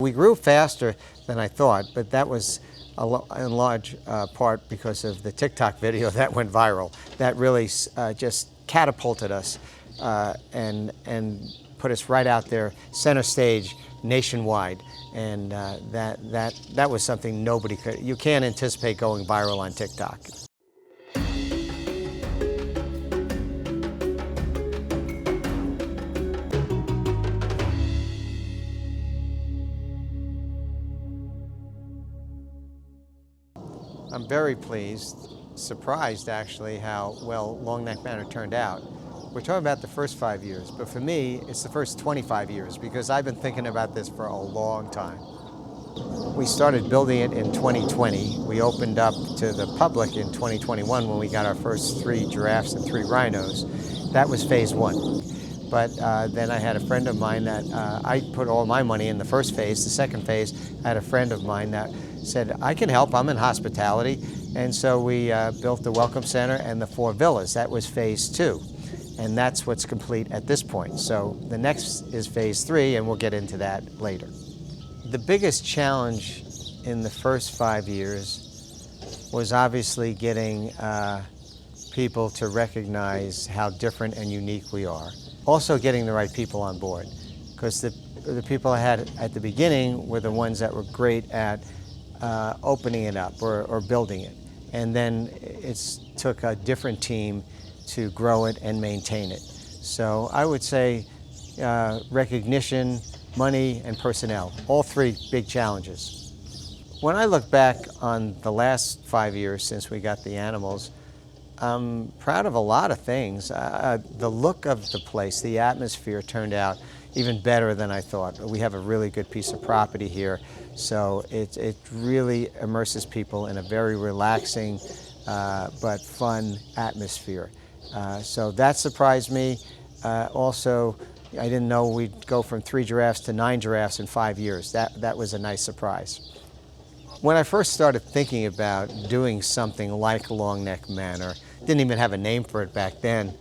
We grew faster than I thought, but that was in large part because of the TikTok video that went viral. That really just catapulted us and put us right out there, center stage, nationwide. And that was something nobody could. You can't anticipate going viral on TikTok. I'm very pleased, surprised actually, how well Longneck Manor turned out. We're talking about the first 5 years, but for me, it's the first 25 years because I've been thinking about this for a long time. We started building it in 2020. We opened up to the public in 2021 when we got our first 3 giraffes and 3 rhinos. That was phase 1. But then I had a friend of mine that I put all my money in the first phase. The second phase, I had a friend of mine that said, I can help, I'm in hospitality. And so we built the Welcome Center and the 4 villas. That was phase 2. And that's what's complete at this point. So the next is phase 3, and we'll get into that later. The biggest challenge in the first 5 years was obviously getting people to recognize how different and unique we are. Also getting the right people on board, because the people I had at the beginning were the ones that were great at opening it up or building it. And then it took a different team to grow it and maintain it. So I would say recognition, money, and personnel, all 3 big challenges. When I look back on the last 5 years since we got the animals, I'm proud of a lot of things. The look of the place, the atmosphere turned out even better than I thought. We have a really good piece of property here, so it really immerses people in a very relaxing but fun atmosphere. So that surprised me. Also, I didn't know we'd go from 3 giraffes to 9 giraffes in 5 years. That was a nice surprise. When I first started thinking about doing something like Longneck Manor, didn't even have a name for it back then,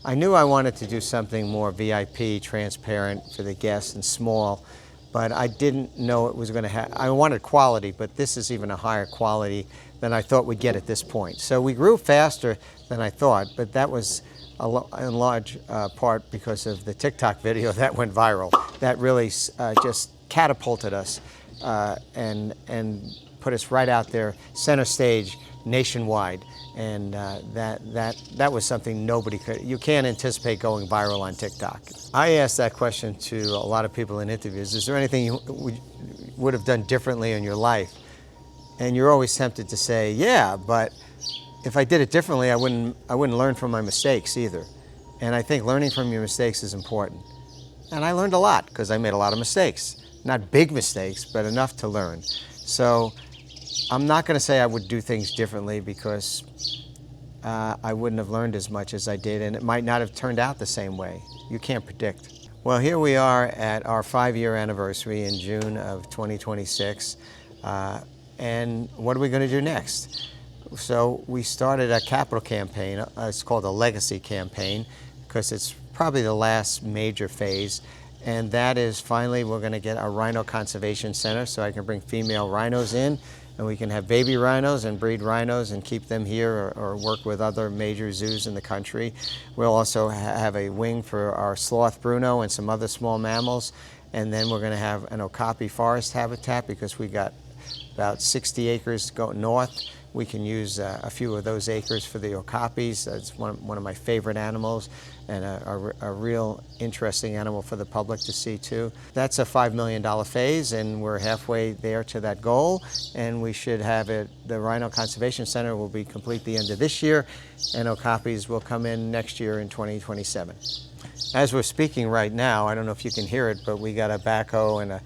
I knew I wanted to do something more VIP, transparent for the guests and small, but I didn't know it was going to have, I wanted quality, but this is even a higher quality than I thought we'd get at this point. So we grew faster than I thought, but that was in large part because of the TikTok video that went viral. That really just catapulted us and put us right out there, center stage, nationwide. And that was something nobody could. You can't anticipate going viral on TikTok. I asked that question to a lot of people in interviews. Is there anything you would have done differently in your life? And you're always tempted to say, yeah, but if I did it differently, I wouldn't learn from my mistakes either. And I think learning from your mistakes is important. And I learned a lot because I made a lot of mistakes. Not big mistakes, but enough to learn. So I'm not going to say I would do things differently because I wouldn't have learned as much as I did, and it might not have turned out the same way. You can't predict. Well, here we are at our 5-year anniversary in June of 2026. And what are we going to do next? So we started a capital campaign. It's called a legacy campaign because it's probably the last major phase. And that is finally we're going to get a rhino conservation center so I can bring female rhinos in, and we can have baby rhinos and breed rhinos and keep them here or work with other major zoos in the country. We'll also have a wing for our sloth Bruno and some other small mammals. And then we're going to have an okapi forest habitat because we got about 60 acres going north. We can use a few of those acres for the okapis. That's one of my favorite animals and a real interesting animal for the public to see too. That's a $5 million phase, and we're halfway there to that goal, and we should have it. The Rhino Conservation Center will be complete the end of this year, and okapis will come in next year in 2027. As we're speaking right now, I don't know if you can hear it, but we got a backhoe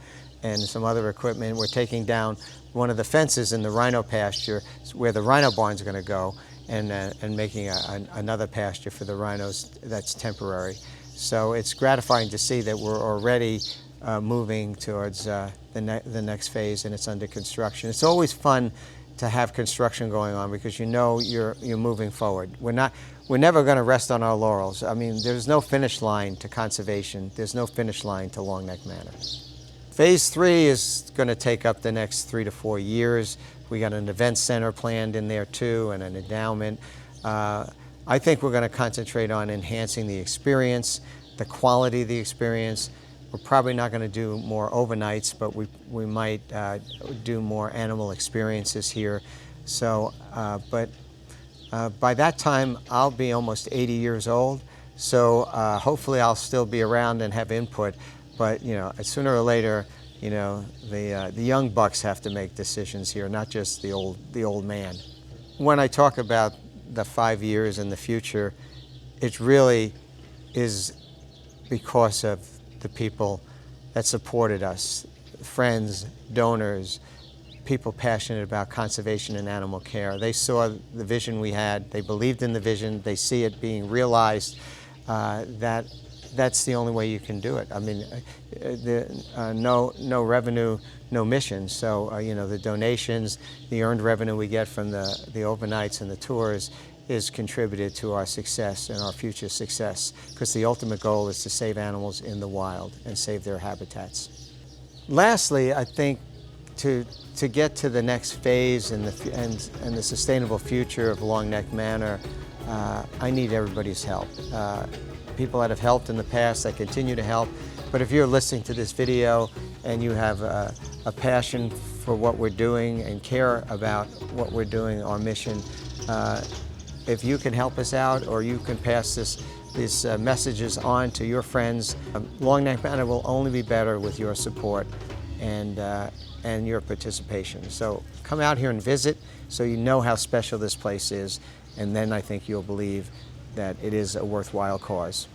and some other equipment. We're taking down one of the fences in the rhino pasture where the rhino barn's going to go, and making another pasture for the rhinos that's temporary. So it's gratifying to see that we're already moving towards the next phase, and it's under construction. It's always fun to have construction going on because you know you're moving forward. We're never going to rest on our laurels. I mean, there's no finish line to conservation. There's no finish line to Longneck Manor. Phase 3 is going to take up the next 3 to 4 years. We got an event center planned in there too, and an endowment. I think we're going to concentrate on enhancing the experience, the quality of the experience. We're probably not going to do more overnights, but we might do more animal experiences here. So, by that time, I'll be almost 80 years old. So hopefully I'll still be around and have input. But you know, sooner or later, you know, the young bucks have to make decisions here, not just the old man. When I talk about the 5 years in the future, it really is because of the people that supported us, friends, donors, people passionate about conservation and animal care. They saw the vision we had, they believed in the vision, they see it being realized. That's the only way you can do it. I mean, no revenue, no mission. So, you know, the donations, the earned revenue we get from the overnights and the tours is contributed to our success and our future success, because the ultimate goal is to save animals in the wild and save their habitats. Lastly, I think to get to the next phase and the sustainable future of Longneck Manor, I need everybody's help. People that have helped in the past, that continue to help. But if you're listening to this video and you have a passion for what we're doing and care about what we're doing, our mission, if you can help us out, or you can pass these messages on to your friends, Longneck Manor will only be better with your support and your participation. So come out here and visit so you know how special this place is, and then I think you'll believe that it is a worthwhile cause.